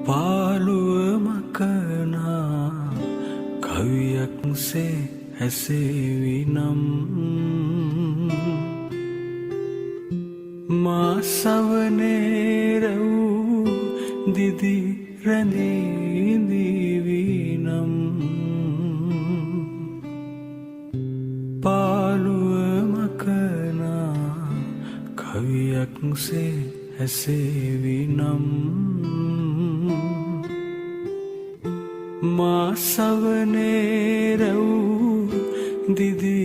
පාළුව මකනා කවියක්සේ හැසේවි නම් මා සවනේ රැව් දිදි රැඳී දීවි නම් පාළුව මකනා කවියක්සේ හැසේවි නම් මා සවනේ රැව් දිදි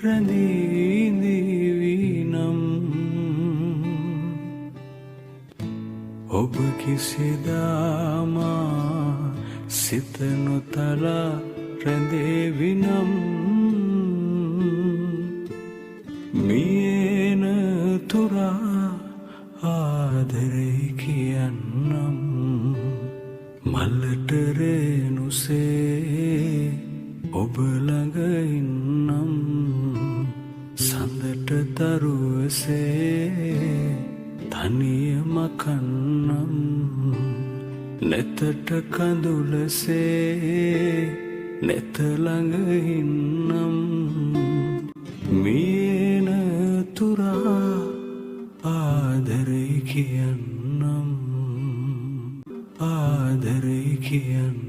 රැඳී දීවි නම් ඔබ කිසිදා මා සිත නොතලා රැඳේවි නම් මියන තුරා ආදරේ කියන්නම් මල්ලට රේනුසේ ඔබ ළඟ ඉන්නම් සඳට තරුවසේ තනියම කන්නම් නෙතට කඳුලසේ නෙත ළඟ ඉන්නම් මියන තුරා ආදරේ කියන්නම් ආදරේ කියන්නම්